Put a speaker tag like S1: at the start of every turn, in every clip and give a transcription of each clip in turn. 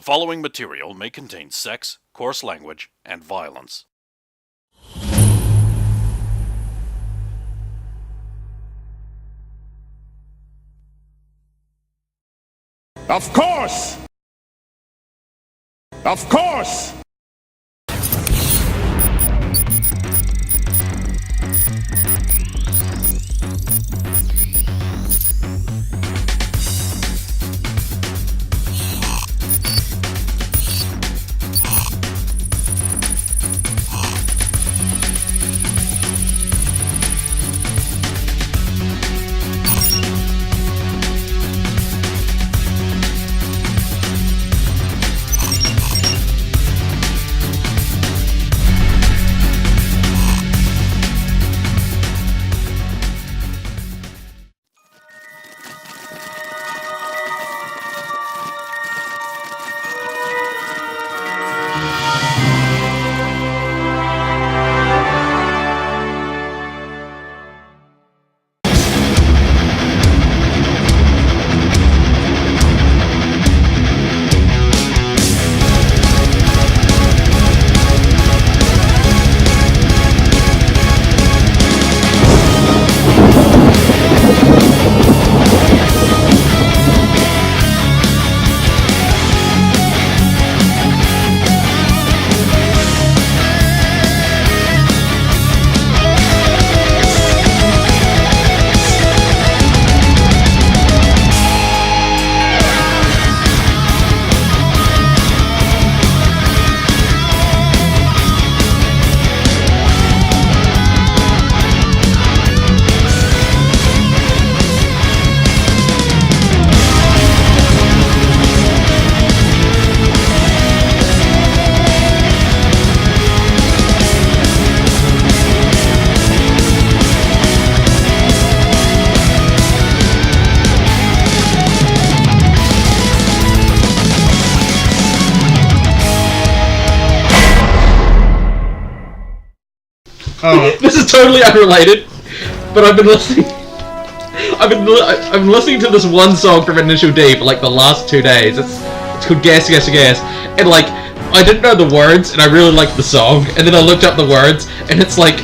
S1: The following material may contain sex, coarse language, and violence.
S2: Of course! Of course!
S3: This is totally unrelated, but I've been listening. I've been listening to this one song from Initial D for like the last 2 days. It's called Gas, Gas, Gas, and like I didn't know the words, and I really liked the song. And then I looked up the words, and it's like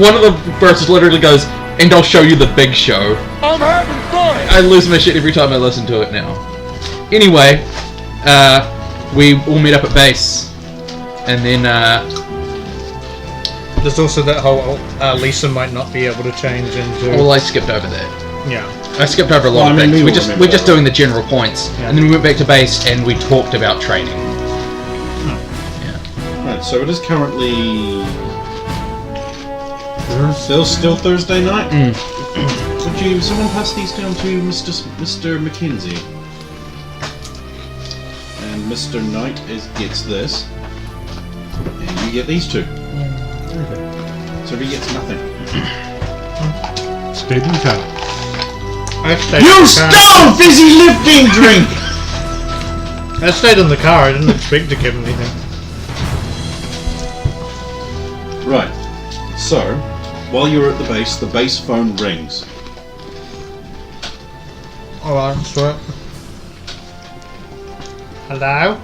S3: one of the verses literally goes, "And I'll show you the big show."
S2: I'm having fun!
S3: I lose my shit every time I listen to it now. Anyway, we all meet up at base, and then
S4: There's also that whole Lisa might not be able to change into...
S3: well, I skipped over that.
S4: Yeah.
S3: I skipped over a lot of things. We're just doing the general points, and then we went back to base and we talked about training. Yeah.
S5: Right, so it is currently still Thursday night. Would someone pass these down to Mr. McKenzie? And Mr. Knight gets this, and you get these two. So he gets nothing.
S6: Stayed in town.
S5: You stole fizzy lifting drink!
S4: I stayed in the car, I didn't expect to give him anything.
S5: Right, so, while you're at the base phone rings.
S4: Alright, sure. Hello?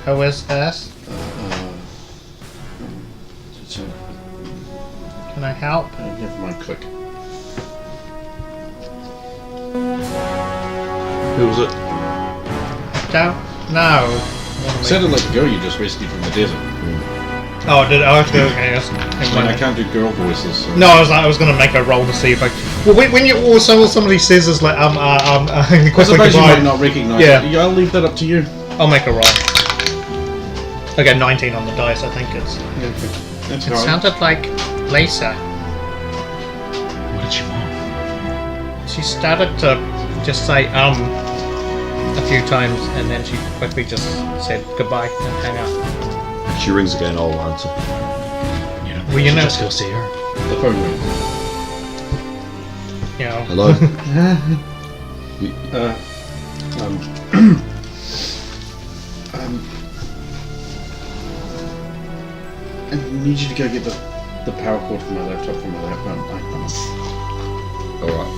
S4: Who is this? Can I help?
S5: Never mind, click.
S6: Who was it?
S4: Don't know.
S5: It sounded like a girl you just rescued from the desert.
S4: Oh, did I? Okay, yes.
S5: I can't do girl voices. So.
S4: No, I was gonna make a roll to see if I. Well, when somebody says is like
S5: I
S4: quickly
S5: suppose you
S4: goodbye.
S5: might not recognise
S4: Yeah.
S5: it. I'll leave that up to you.
S4: I'll make a roll. I got 19 on the dice. I think it's.
S5: That's
S4: It
S5: all right.
S4: sounded like Lisa.
S3: What did you want?
S4: She started to just say a few times, and then she quickly just said goodbye and hang up.
S6: If she rings again, I'll answer.
S3: You know,
S4: Well, you know-
S3: just go see her.
S5: The phone rings.
S4: You know.
S6: Hello?
S5: I need you to go get the the power cord from my laptop from my laptop.
S6: Alright.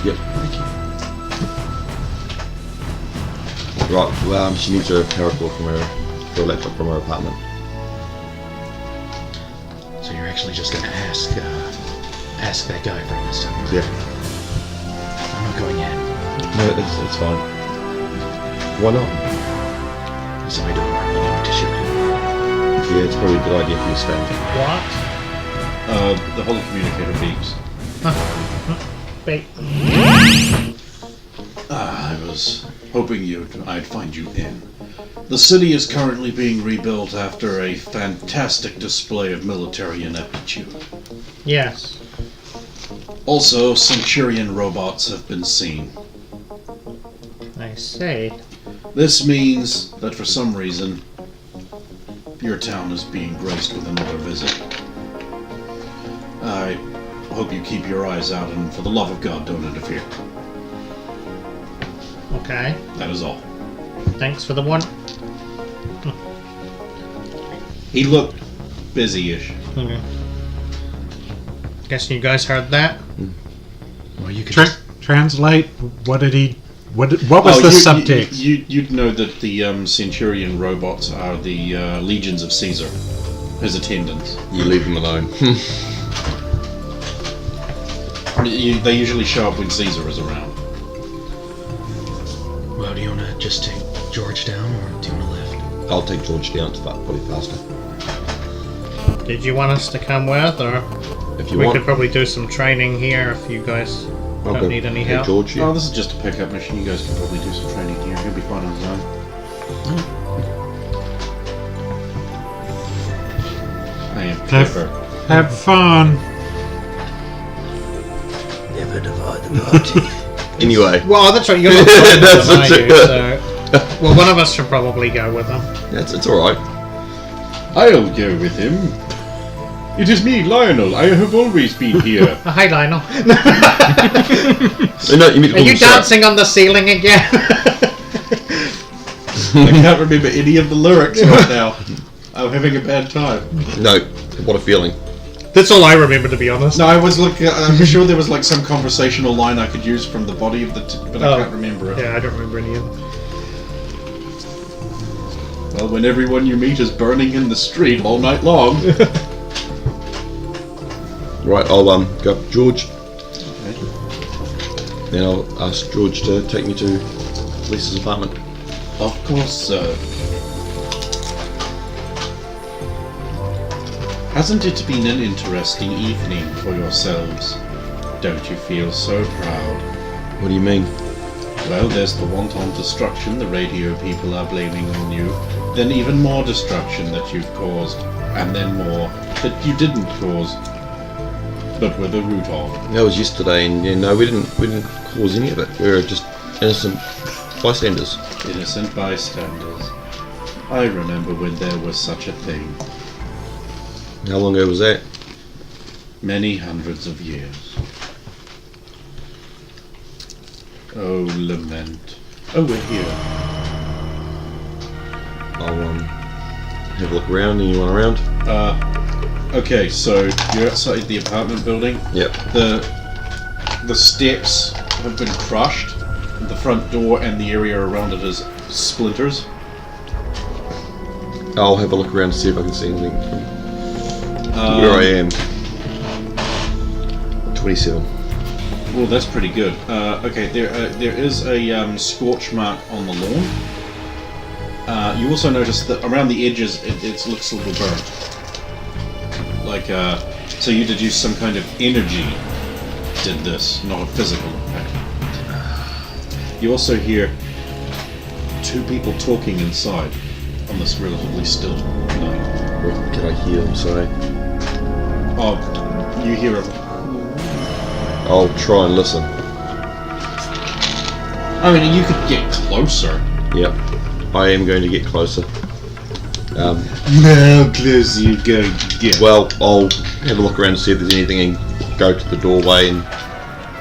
S6: Yep. Right, well, she needs a power cord from her laptop from her apartment.
S3: So you're actually just going to ask that guy for this time?
S6: Yeah.
S3: I'm not going in.
S6: No, it's fine. Why not?
S3: Because if I do it, I'm going to shoot him.
S6: Yeah, it's probably a good idea for you to stand.
S4: What?
S5: The whole communicator beeps.
S4: Wait.
S5: I was hoping I'd find you in. The city is currently being rebuilt after a fantastic display of military ineptitude.
S4: Yes.
S5: Also, Centurion robots have been seen.
S4: I see.
S5: This means that for some reason, your town is being graced with another visit. I hope you keep your eyes out and for the love of God don't interfere.
S4: Okay.
S5: That is all.
S4: Thanks for the one.
S5: He looked busy-ish.
S4: Okay. Guess you guys heard that?
S3: Well, you could
S7: Translate. What did he? What was the subtext?
S5: You'd know that the Centurion robots are the legions of Caesar, his attendants.
S6: You leave them alone.
S5: They usually show up when Caesar is around.
S3: Well, do you want to just take George down, or do you want to lift?
S6: I'll take George down, it's probably faster.
S4: Did you want us to come with, or
S6: If you
S4: we
S6: want.
S4: could probably do some training here if you guys
S6: I'll
S4: don't
S6: go.
S4: need any
S6: Hey,
S4: help?
S6: George, yeah.
S5: Oh, this is just a pickup mission. You guys can probably do some training here. He'll be fine on his own. I am clever.
S7: Have fun.
S3: Never divide the party.
S6: Anyway,
S4: Well, that's right. You're not talking
S6: That's
S4: to them, are
S6: it.
S4: you? So, well, one of us should probably go with them.
S6: it's alright.
S5: I'll go with him. It is me, Lionel. I have always been here.
S4: Oh, hi, Lionel.
S6: No, you mean to
S4: Are
S6: call
S4: you
S6: him Sarah.
S4: dancing on the ceiling again?
S5: I can't remember any of the lyrics right now. I'm having a bad time.
S6: No, what a feeling.
S4: That's all I remember, to be honest.
S5: No, I was looking. I'm sure there was like some conversational line I could use from the body of the, but I can't remember it.
S4: Yeah, I don't remember any of them.
S5: Well, when everyone you meet is burning in the street all night long.
S6: Right, I'll go up to George.
S5: Okay.
S6: Then I'll ask George to take me to Lisa's apartment.
S5: Of course, sir. Hasn't it been an interesting evening for yourselves? Don't you feel so proud?
S6: What do you mean?
S5: Well, there's the wanton destruction the radio people are blaming on you, then even more destruction that you've caused, and then more that you didn't cause, but were the root of.
S6: That was yesterday, and yeah, no, we didn't cause any of it. We were just innocent bystanders.
S5: Innocent bystanders. I remember when there was such a thing.
S6: How long ago was that?
S5: Many hundreds of years. Oh, lament. Oh, we're here.
S6: I'll have a look around. Anyone around?
S5: Okay, so you're outside the apartment building.
S6: Yep.
S5: The steps have been crushed. The front door and the area around it is splinters.
S6: I'll have a look around to see if I can see anything from where I am. 27.
S5: Well, that's pretty good. Okay, there is a scorch mark on the lawn. You also notice that around the edges it looks a little burnt. Like, so you deduce some kind of energy did this, not a physical impact. You also hear two people talking inside on this relatively still night.
S6: What can I hear them say?
S5: Oh, you hear a...
S6: I'll try and listen.
S5: I mean, you could get closer.
S6: Yep. I am going to get closer.
S5: How close you going to get?
S6: Well, I'll have a look around to see if there's anything and go to the doorway and...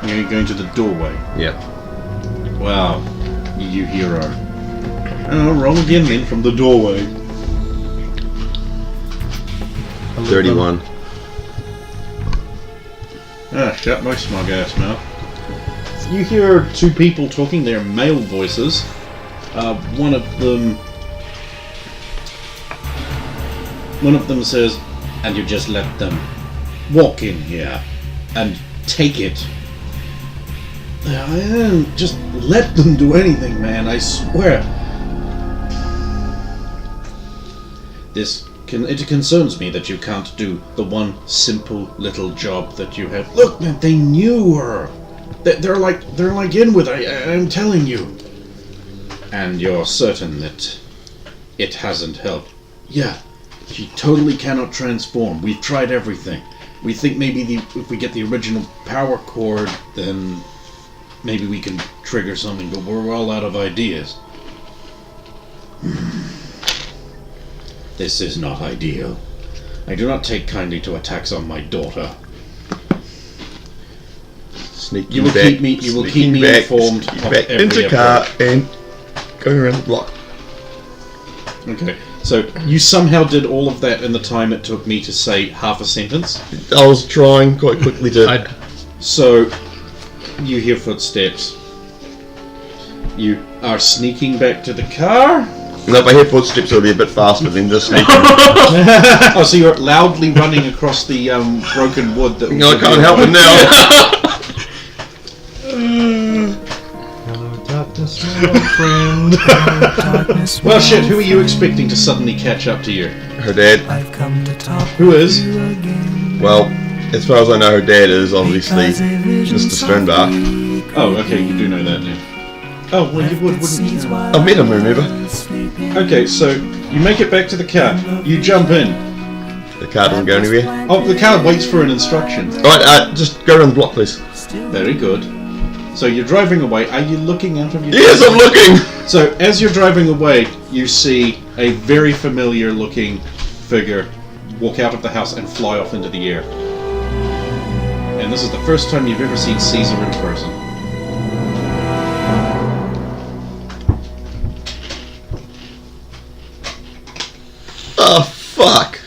S5: You're going to the doorway.
S6: Yep.
S5: Wow, you hear her. Oh, roll again then from the doorway.
S6: 31.
S5: Shut my smug ass mouth. You hear two people talking, they're male voices. One of them says, and you just let them walk in here and take it. I didn't just let them do anything, man, I swear. It concerns me that you can't do the one simple little job that you have. Look, man, they knew her. They're like in with her, I'm telling you. And you're certain that it hasn't helped. Yeah, she totally cannot transform. We've tried everything. We think maybe if we get the original power cord, then maybe we can trigger something, but we're all out of ideas. This is not ideal. I do not take kindly to attacks on my daughter. You will keep me informed of every
S6: into car and going around the block.
S5: Okay, so you somehow did all of that in the time it took me to say half a sentence?
S6: I was trying quite quickly to...
S5: So, you hear footsteps. You are sneaking back to the car?
S6: No, if I hear footsteps, it'll be a bit faster than just sneaking.
S5: Oh, so you're loudly running across the broken wood that...
S6: No, I can't help it now.
S4: Hello, darkness, my friend.
S5: Well, shit, who are you expecting to suddenly catch up to you?
S6: Her dad.
S5: Who is?
S6: Well, as far as I know, her dad is obviously Mr. Sternbach.
S5: Oh, okay, you do know that now. Oh, well, you wouldn't you?
S6: I've met him, remember?
S5: Okay, so you make it back to the car. You jump in.
S6: The car doesn't go anywhere.
S5: Oh, the car waits for an instruction.
S6: Alright, just go around the block, please.
S5: Very good. So you're driving away. Are you looking out of your...
S6: Yes, I'm looking!
S5: So as you're driving away, you see a very familiar looking figure walk out of the house and fly off into the air. And this is the first time you've ever seen Caesar in person.
S6: Oh, fuck.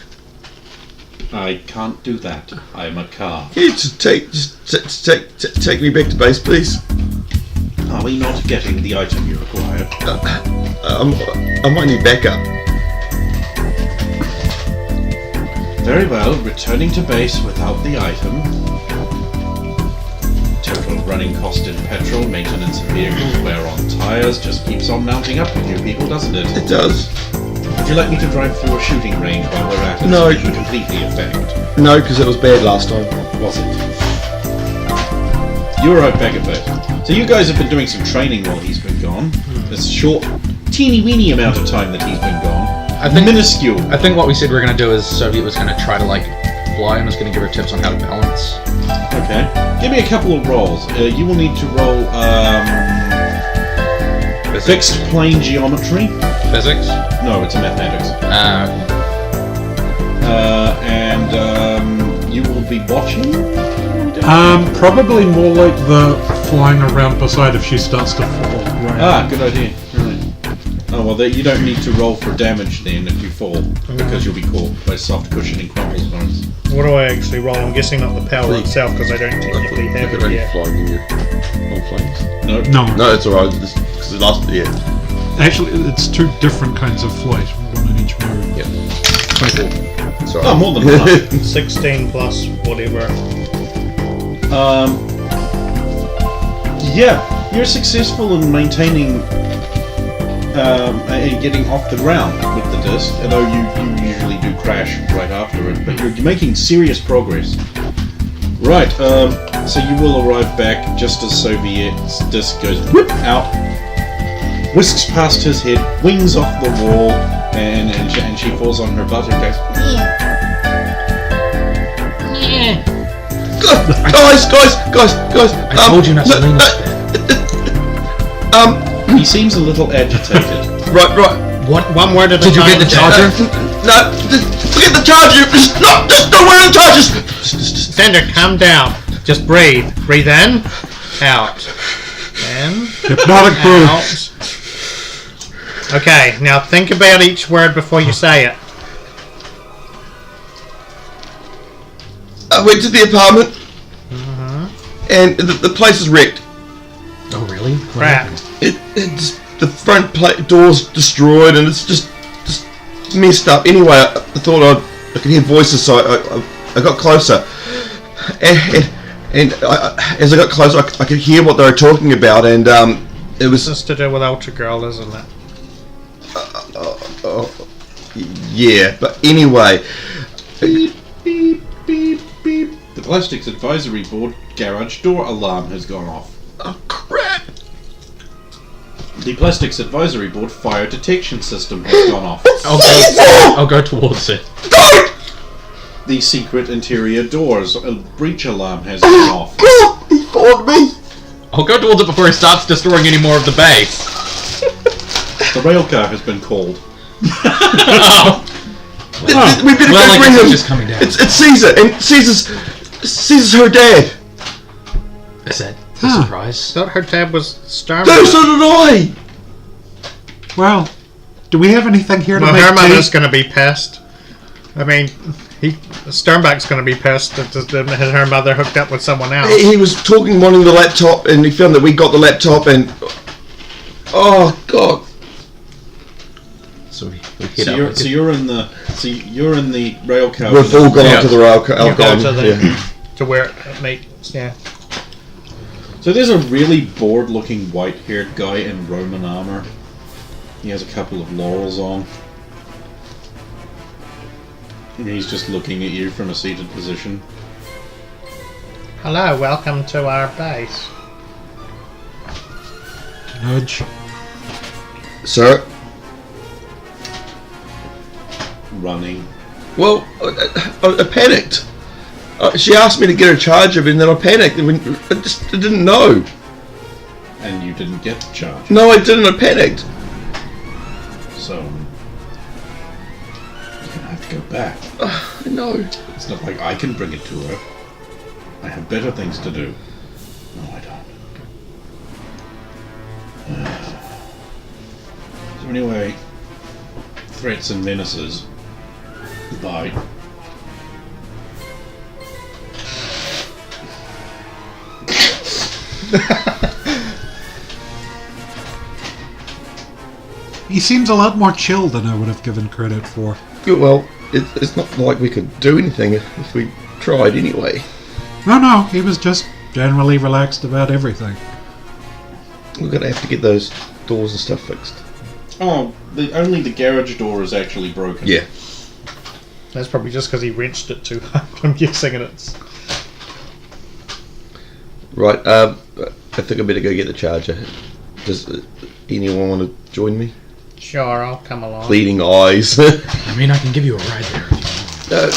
S5: I can't do that. I'm a car.
S6: Can you just take me back to base, please?
S5: Are we not getting the item you require?
S6: I might need backup.
S5: Very well, returning to base without the item. Total running cost in petrol, maintenance of vehicles, wear on tyres, just keeps on mounting up with you people, doesn't it?
S6: It does.
S5: Would you like me to drive through a shooting range while we're at it?
S6: No.
S5: So you can complete the effect?
S6: No, because it was bad last time.
S5: Was it? You arrived back at base. So you guys have been doing some training while he's been gone. This short, teeny-weeny amount of time that he's been gone. Minuscule.
S3: I think what we said we were going to do is Soviet was going to try to, like, fly and was going to give her tips on how to balance.
S5: Okay. Give me a couple of rolls. You will need to roll, fixed plane geometry.
S3: Physics?
S5: No, it's a mathematics. And you will be watching?
S7: Probably more like the flying around beside if she starts to fall. Right.
S5: Ah, good idea. Right. Oh, well, you don't need to roll for damage then if you fall, because you'll be caught by soft cushioning crumbles bones.
S4: What do I actually roll? I'm guessing not the power itself, because I don't technically have it yet.
S6: Flying in your old planes.
S5: No.
S7: No.
S6: No, it's alright, because it lasted, yeah.
S7: Actually, it's two different kinds of flight, one in each mode.
S6: Yeah. 24. Sorry.
S5: Oh, more than half.
S4: 16 plus whatever.
S5: Yeah, you're successful in maintaining and getting off the ground with the disc, although you usually do crash right after it, but you're making serious progress. Right, so you will arrive back just as Soviet's disc goes whoop out, whisks past his head, wings off the wall, and she falls on her butt and goes,
S6: Guys!
S3: I told you not to lean
S6: He
S5: he seems a little agitated.
S6: Right.
S4: One word at a time.
S3: Did you get the charger?
S6: No, forget the charger! Just don't wear the chargers!
S4: Sander, calm down. Just breathe. Breathe in, out. In,
S7: Hypnotic brew.
S4: out. Okay, now think about each word before you say it.
S6: I went to the apartment, and the place is wrecked.
S3: Oh, really?
S4: Crap.
S6: The front door's destroyed, and it's just messed up. Anyway, I thought I could hear voices, so I got closer, and as I got closer, I could hear what they were talking about, and it was.
S4: This is to do with Ultra Girl, isn't it?
S6: Yeah, but anyway.
S5: The Plastics Advisory Board garage door alarm has gone off.
S6: Oh crap!
S5: The Plastics Advisory Board fire detection system has gone off.
S3: I'll go towards it.
S5: The secret interior doors breach alarm has gone off.
S6: He followed me!
S3: I'll go towards it before he starts destroying any more of the base.
S5: The rail car has been called.
S6: We better
S3: Well,
S6: go
S3: I
S6: bring
S3: guess
S6: him.
S3: it's just coming down.
S6: It's Caesar, and Caesar's her dad.
S3: Is that a surprise?
S4: I thought her tab was Starman.
S6: No, so did I.
S7: Well, do we have anything here to
S4: Well,
S7: make
S4: her
S7: tea?
S4: mother's going to be pissed. I mean, Sternback's going to be pissed that her mother hooked up with someone else.
S6: He was wanting the laptop, and he found that we got the laptop, and oh god.
S3: So we hit up.
S5: So you're in the rail car.
S6: We've all gone onto the rail car.
S4: You go to where it meets, yeah.
S5: So there's a really bored-looking white-haired guy in Roman armor. He has a couple of laurels on. And he's just looking at you from a seated position.
S4: Hello, welcome to our base.
S7: Nudge.
S6: Sir.
S5: Running.
S6: Well, I panicked. She asked me to get her charger, and then I panicked. I didn't know.
S5: And you didn't get the charge.
S6: No, I didn't. I panicked.
S5: So you're gonna have to go back.
S6: I know.
S5: It's not like I can bring it to her. I have better things to do. No, I don't. So anyway, threats and menaces. Goodbye.
S7: He seems a lot more chill than I would have given credit for.
S6: Well, it's not like we could do anything if we tried anyway.
S7: No, he was just generally relaxed about everything.
S6: We're gonna have to get those doors and stuff fixed.
S5: Oh, only the garage door is actually broken.
S6: Yeah.
S4: That's probably just because he wrenched it too hard. I'm guessing it's...
S6: Right, I think I better go get the charger. Does anyone want to join me?
S4: Sure, I'll come along.
S6: Bleeding eyes.
S3: I mean, I can give you a ride there if you want.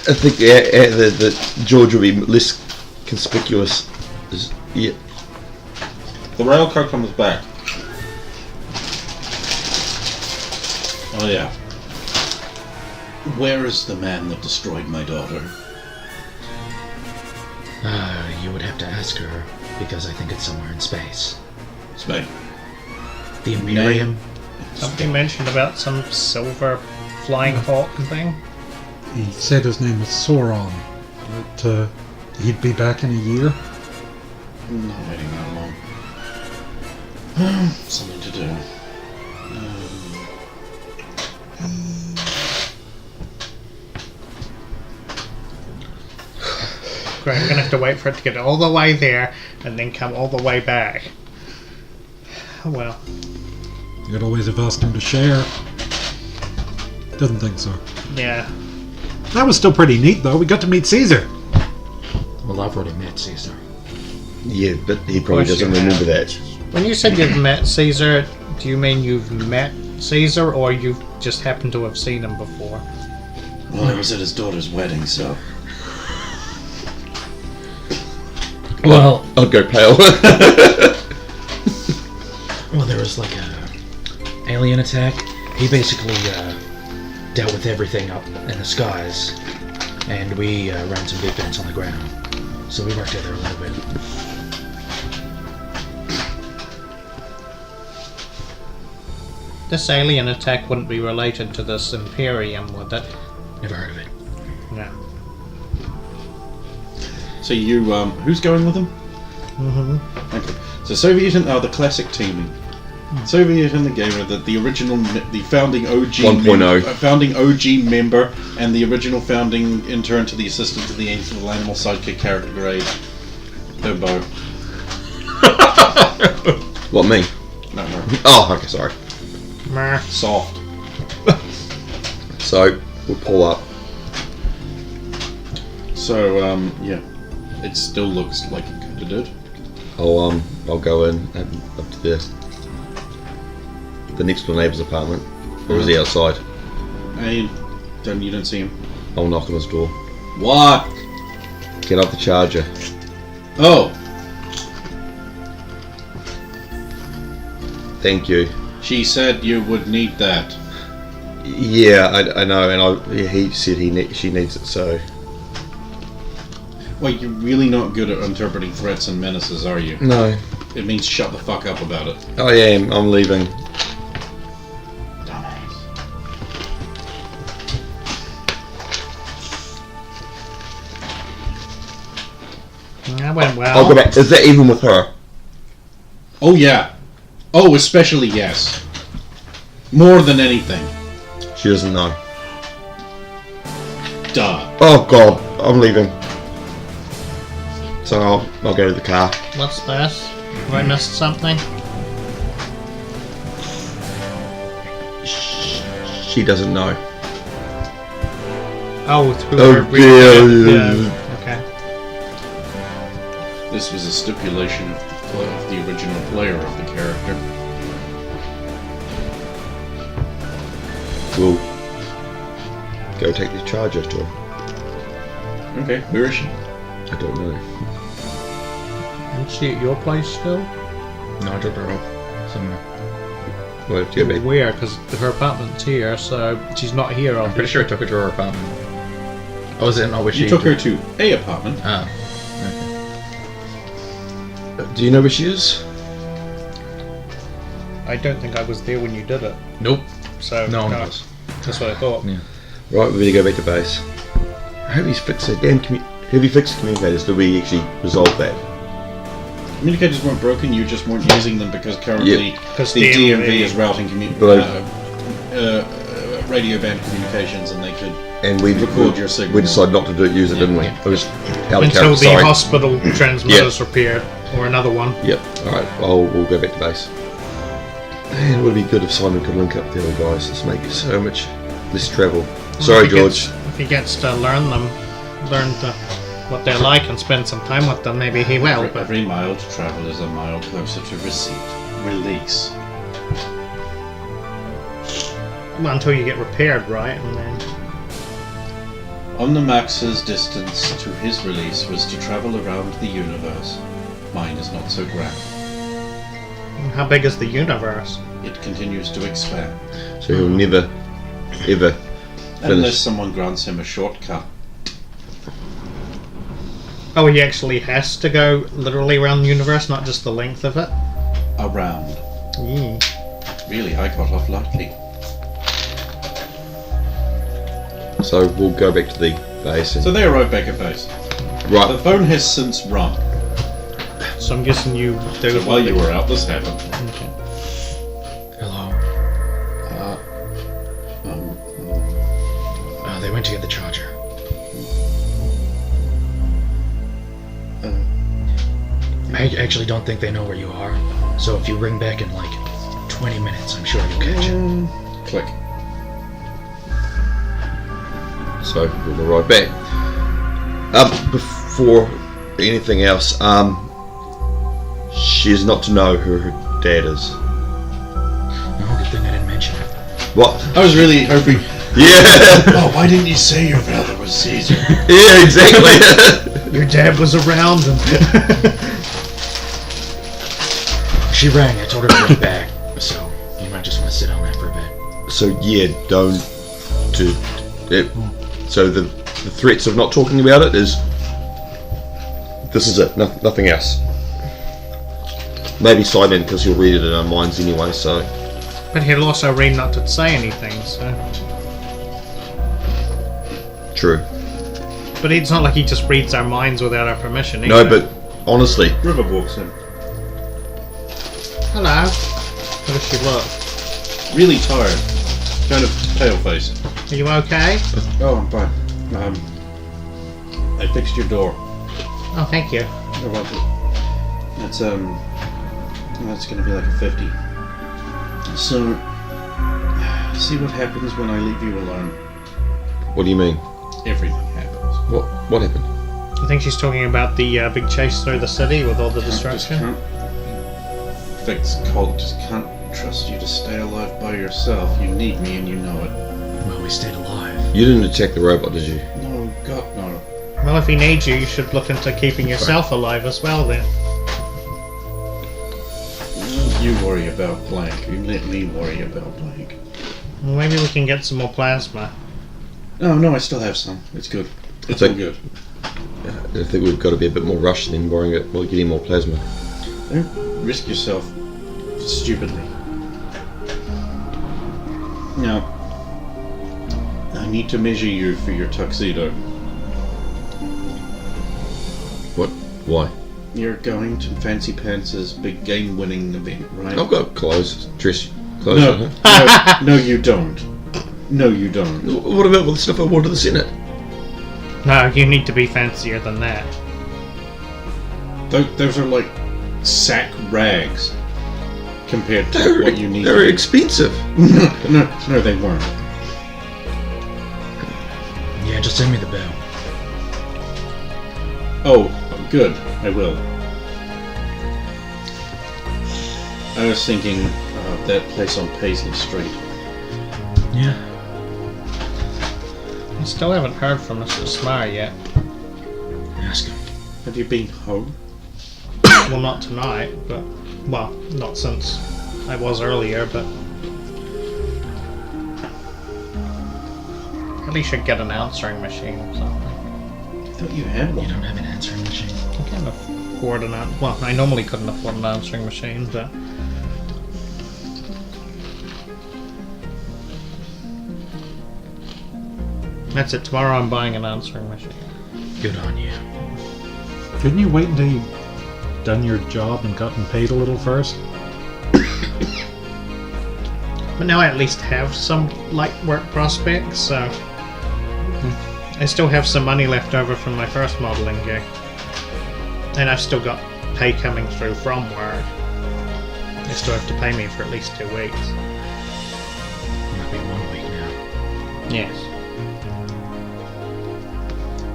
S6: I think the George will be less conspicuous. Yeah.
S5: The rail car comes back. Oh yeah. Where is the man that destroyed my daughter?
S3: You would have to ask her, because I think it's somewhere in space.
S5: Spain.
S3: The Imperium?
S4: Something mentioned about some silver flying hawk thing.
S7: He said his name was Sauron, but he'd be back in a year.
S5: I'm not waiting that long. Something to do.
S4: Great, I'm gonna have to wait for it to get all the way there and then come all the way back. Oh well.
S7: You could always have asked him to share. Doesn't think so.
S4: Yeah.
S7: That was still pretty neat, though. We got to meet Caesar.
S3: Well, I've already met Caesar.
S6: Yeah, but he probably
S4: course
S6: doesn't
S4: you
S6: remember that.
S4: When you said you've met Caesar, do you mean you've met Caesar or you've just happened to have seen him before?
S5: Well, I was at his daughter's wedding, so...
S3: Well,
S6: I'll go pale.
S3: well, there was like a alien attack. He basically dealt with everything up in the skies, and we ran some big vents on the ground. So we worked together a little bit.
S4: This alien attack wouldn't be related to this Imperium, would it?
S3: Never heard of it.
S4: No.
S5: So you, who's going with them? Okay. So Soviet and the classic teaming. Soviet and the gamer, the original, the founding OG
S6: 1.0.
S5: Founding OG member, and the original founding intern to the assistant to the little animal sidekick character grade. Bimbo.
S6: What, me?
S5: No, no.
S6: Oh, okay, sorry.
S4: Meh.
S5: Soft.
S6: So, we'll pull up.
S5: So, yeah. It still looks like it kinda did.
S6: I'll go in up to the next door neighbour's apartment. Or is he outside?
S5: Hey, you don't see him.
S6: I'll knock on his door.
S5: What?
S6: Get off the charger.
S5: Oh!
S6: Thank you.
S5: She said you would need that.
S6: Yeah, I know, and he said she needs it, so...
S5: Well, you're really not good at interpreting threats and menaces, are you?
S6: No.
S5: It means shut the fuck up about it.
S6: I am. I'm leaving.
S5: Dumbass.
S4: That went well.
S6: I'll go back. Is that even with her?
S5: Oh, yeah. Oh, especially yes. More than anything.
S6: She doesn't know.
S5: Duh.
S6: Oh god, I'm leaving. So I'll go to the car.
S4: What's this? Have I missed something?
S6: She doesn't know.
S4: Oh, through
S6: Oh
S4: her
S6: dear.
S4: yeah. Okay.
S5: This was a stipulation of the original player of the character.
S6: We'll go take the charger to her.
S5: Okay, where is she?
S6: I don't know.
S4: Is she at your place still?
S8: No, I dropped her off somewhere.
S6: Where do you go back?
S4: Weird, because her apartment's here, so she's not here.
S8: I'm pretty sure I took her to her apartment. Oh, is it not where she...
S5: You took her to a apartment.
S8: Ah, okay.
S6: Do you know where she is?
S4: I don't think I was there when you did it.
S8: Nope.
S4: So
S8: No one was.
S4: That's what I thought.
S8: Yeah.
S6: Right, we better go back to base. I hope he's fixed the damn have you fixed the communicators? Did we actually resolve that?
S5: Communicators weren't broken, you just weren't using them because currently
S4: Because
S5: the
S4: DMV
S5: DMV is routing radio band communications and they could
S6: And we
S5: record your signal.
S6: We decided not to use it, didn't we?
S4: Yeah.
S6: It was out of
S4: Until
S6: character,
S4: the
S6: sorry.
S4: hospital transmitter's repaired, or another one.
S6: Yep. Alright, we'll go back to base. And it would be good if Simon could link up the other guys. Let's make so much less travel. Sorry, George.
S4: If he gets to learn what they're like and spend some time with them, maybe he will. But
S5: Every mile to travel is a mile closer to release.
S4: well, until you get repaired, right? And then
S5: Omnimax's distance to his release was to travel around the universe. Mine is not so grand.
S4: how big is the universe?
S5: It continues to expand.
S6: So he'll never, ever
S5: Unless
S6: finish.
S5: someone grants him a shortcut.
S4: Oh, he actually has to go literally around the universe, not just the length of it.
S5: Around.
S4: Yeah.
S5: Really, I got off lightly.
S6: So we'll go back to the base. And,
S5: So they arrived back at base. The
S6: right.
S5: phone has since rung.
S4: So I'm guessing you.
S5: So while you were out, this happened.
S4: Okay.
S8: Hello. They went to get the charger. I actually don't think they know where you are. So if you ring back in like 20 minutes, I'm sure you'll catch it.
S5: Click.
S6: So we'll arrive back. Before anything else, she's not to know who her dad is.
S8: Oh, good thing I didn't mention it.
S6: What?
S5: I was really hoping.
S6: Yeah.
S5: Oh, why didn't you say your brother was Caesar?
S6: Yeah, exactly.
S4: Your dad was around and.
S8: She rang. I told her to ring back. So you might just want to sit on that for a bit.
S6: So yeah, don't do it. So the threats of not talking about it is this is it. Nothing else. Maybe Simon because he'll read it in our minds anyway. So
S4: But he'll also read not to say anything, so.
S6: true.
S4: But it's not like he just reads our minds without our permission
S6: No,
S4: either.
S6: but honestly,
S5: River walks in.
S4: Hello. How does she look?
S5: Really tired. Kind of pale face.
S4: Are you okay?
S5: Oh, I'm fine. I fixed your door.
S4: Oh, thank you.
S5: You're welcome. That's gonna be like a 50. So, see what happens when I leave you alone.
S6: what do you mean?
S5: Everything happens.
S6: What happened?
S4: I think she's talking about the big chase through the city with all the
S5: Just
S4: destruction.
S5: can't fix cold. Just can't trust you to stay alive by yourself. You need me, and you know it.
S8: Well, we stayed alive.
S6: You didn't attack the robot, did you?
S5: No, God, no.
S4: Well, if he needs you, you should look into keeping yourself alive as well then.
S5: You worry about blank. You let me worry about blank.
S4: Well, maybe we can get some more plasma.
S5: Oh no, I still have some. It's good. It's all good.
S6: I think we've got to be a bit more rushed than borrowing it. We're getting more plasma.
S5: Don't risk yourself stupidly. Now, I need to measure you for your tuxedo.
S6: What? Why?
S5: You're going to Fancy Pants' big game-winning event, right?
S6: I've got clothes, dress clothes
S5: No,
S6: on, huh?
S5: no, you don't. No, you don't.
S6: What about all the stuff I wanted that's in it?
S4: No, you need to be fancier than that.
S5: Those are like sack rags compared to what you need.
S6: They're expensive.
S5: No, they weren't.
S8: Yeah, just send me the bill.
S5: Oh, good. I will. I was thinking that place on Paisley Street.
S8: Yeah.
S4: I still haven't heard from Mr. Smar yet.
S8: Ask him.
S5: Have you been home?
S4: Well, not tonight, but... Well, not since I was earlier, but... At least should get an answering machine or something.
S5: I thought you had
S8: You
S5: one.
S8: don't have an answering machine.
S4: I can't afford an... Well, I normally couldn't afford an answering machine, but... That's it. Tomorrow I'm buying an answering machine.
S8: Good on you.
S7: Couldn't you wait until you'd done your job and gotten paid a little first?
S4: But now I at least have some light work prospects, so... I still have some money left over from my first modelling gig. And I've still got pay coming through from work. They still have to pay me for at least 2 weeks.
S8: Might be 1 week now.
S4: Yes.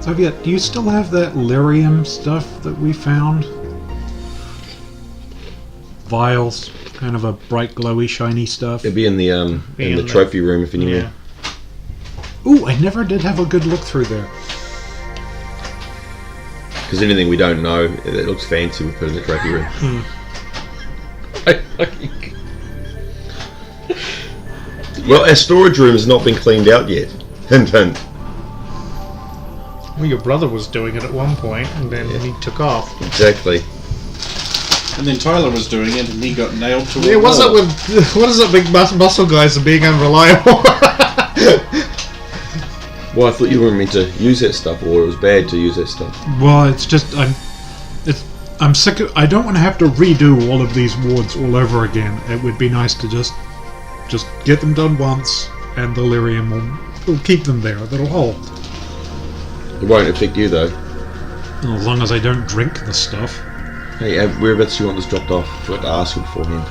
S7: So yeah, do you still have that lyrium stuff that we found? Vials, kind of a bright, glowy, shiny stuff.
S6: It'd be in the
S4: Be
S6: in the
S4: in
S6: trophy room if you knew.
S4: Yeah.
S7: Ooh, I never did have a good look through there.
S6: Because anything we don't know that looks fancy, we put in the trophy room. Well, our storage room has not been cleaned out yet. Hint, hint.
S4: Well, your brother was doing it at one point, and then he took off.
S6: Exactly.
S5: And then Tyler was doing it, and he got nailed to a
S4: Yeah, what's
S5: wall.
S4: up with what is it, big muscle guys are being unreliable?
S6: Well, I thought you weren't meant to use that stuff, or it was bad to use that stuff.
S7: Well, it's just I'm sick of. I don't want to have to redo all of these wards all over again. It would be nice to just get them done once, and the lyrium will keep them there. That'll hold.
S6: It won't affect you though.
S7: As long as I don't drink the stuff.
S6: Hey, whereabouts do you want this dropped off? I forgot to ask you beforehand.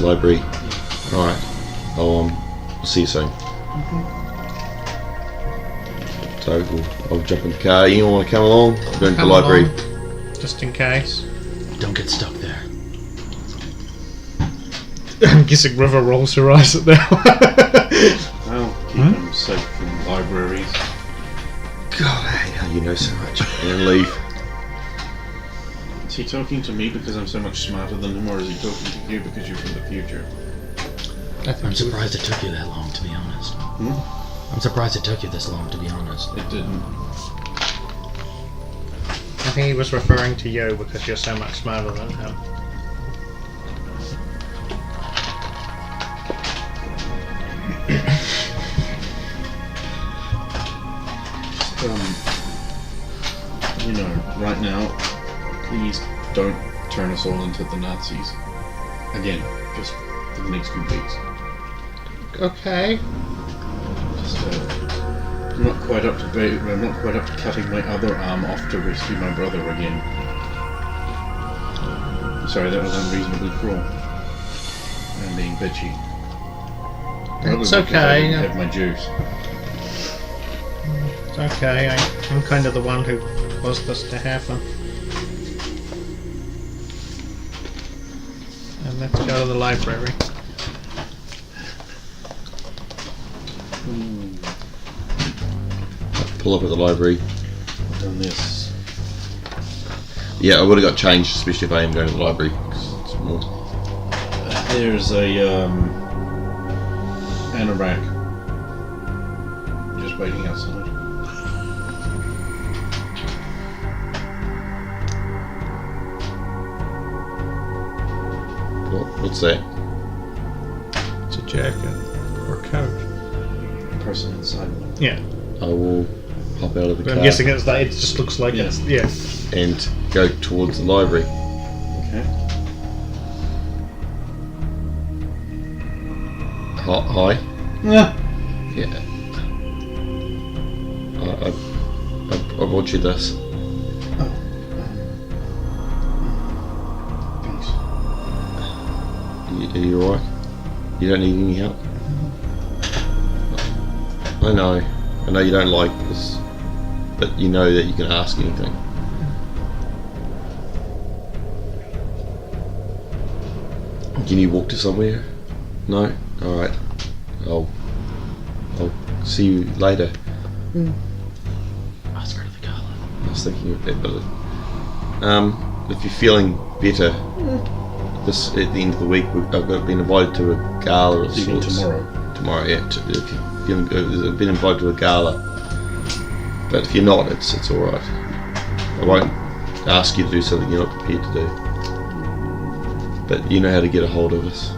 S6: Library. Alright. I'll see you soon. So I'll jump in the car. Anyone want to come along? I'm going to the
S4: Come
S6: library.
S4: along, just in case.
S8: Don't get stuck there.
S4: I'm guessing River rolls her eyes at that.
S5: I'll keep him safe from libraries.
S6: God, I hate how you know so much. And leave.
S5: Is he talking to me because I'm so much smarter than him, or is he talking to you because you're from the future?
S8: I'm surprised it took you that long, to be honest. I'm surprised it took you this long, to be honest.
S5: It didn't.
S4: I think he was referring to you because you're so much smarter than him.
S5: you know, right now, please don't turn us all into the Nazis. Again, just for the next few weeks.
S4: Okay.
S5: Just, I'm not quite up to cutting my other arm off to rescue my brother again. Sorry, that was unreasonably cruel. I'm being bitchy.
S4: It's okay.
S5: I have my juice.
S4: It's okay. I'm kind of the one who caused this to happen. And let's go to the library.
S6: Pull up at the library.
S5: I've done this.
S6: Yeah, I would have got changed, especially if I am going to the library. 'Cause it's more.
S5: There's a anorak just waiting outside.
S6: What's that?
S4: It's a jacket or coat.
S5: Person inside.
S4: Yeah.
S6: I will hop out of the car
S4: I'm guessing it's like it just looks like
S5: Yeah.
S4: it's yeah.
S6: and go towards the library.
S5: Okay.
S6: Hi.
S5: Yeah.
S6: Yeah. I brought you this.
S5: Thanks.
S6: Are you alright? You don't need any help? I know you don't like this, but you know that you can ask anything. Can you walk to somewhere? No? Alright. I'll see you later.
S8: Let's go to the gala.
S6: I was thinking of that, but if you're feeling better, this at the end of the week, I've been invited to a gala of
S5: Even
S6: sorts.
S5: tomorrow.
S6: Tomorrow, yeah. If you're feeling, I've been invited to a gala, but if you're not, it's all right. I won't ask you to do something you're not prepared to do. But you know how to get a hold of us.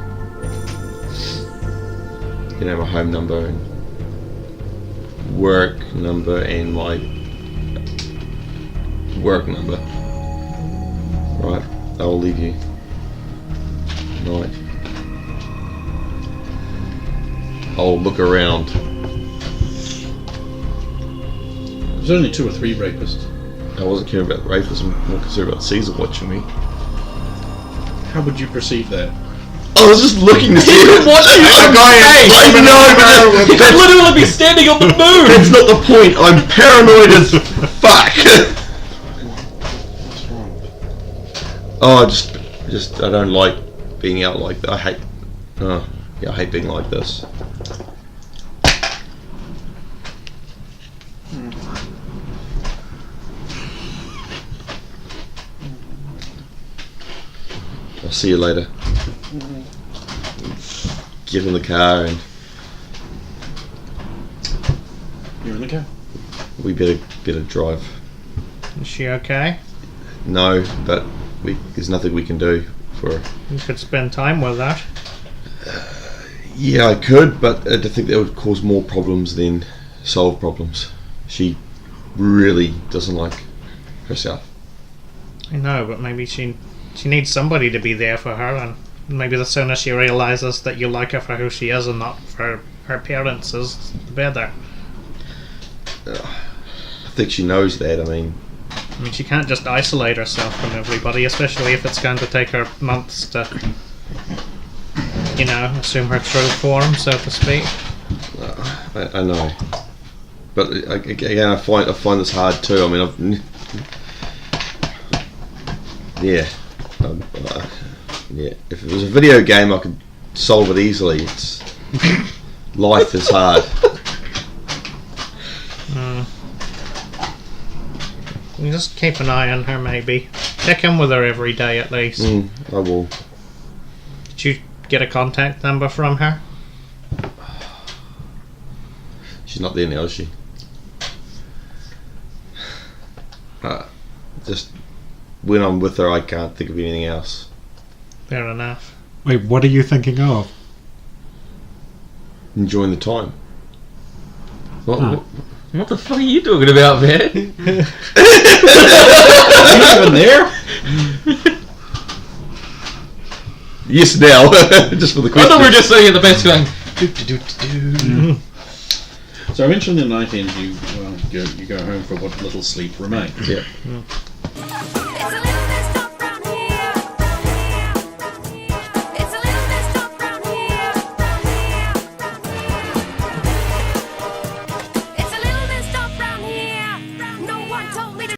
S6: You know my home number and work number and my work number. Right, I'll leave you. Night. I'll look around.
S5: There's only 2 or 3 rapists.
S6: I wasn't caring about the rapists, I'm more concerned about Caesar watching me.
S5: How would you perceive that?
S6: I was just looking to see
S3: He watched you
S6: a
S3: from
S6: guy
S3: space.
S6: I know, but
S3: He could literally be standing on the moon!
S6: that's not the point. I'm paranoid as fuck.
S5: What's wrong?
S6: Oh, just I don't like being out like that. I hate being like this. I'll see you later. Get in the car and
S5: You're in the car.
S6: we better drive.
S4: Is she okay?
S6: No, but there's nothing we can do for her.
S4: You could spend time with her.
S6: Yeah, I could, but I think that would cause more problems than solve problems. She really doesn't like herself.
S4: I know, but maybe she needs somebody to be there for her, and maybe the sooner she realizes that you like her for who she is and not for her appearances, the better.
S6: I think she knows that. I mean,
S4: She can't just isolate herself from everybody, especially if it's going to take her months to, assume her true form, so to speak.
S6: I know, but again, I find this hard too. I mean, yeah. If it was a video game, I could solve it easily. Life is hard.
S4: You just keep an eye on her, maybe. Check in with her every day at least.
S6: I will.
S4: Did you get a contact number from her?
S6: She's not there now, is she? Just when I'm with her, I can't think of anything else.
S4: Fair enough.
S7: Wait, what are you thinking of?
S6: Enjoying the time. What?
S7: Ah.
S3: What the fuck are you talking about, man?
S5: Are you even there?
S6: Yes, now. Just for the
S3: I
S6: question.
S3: thought we were just sitting at the best going.
S5: So eventually, in the night end, you go home for what little sleep remains.
S6: Yeah.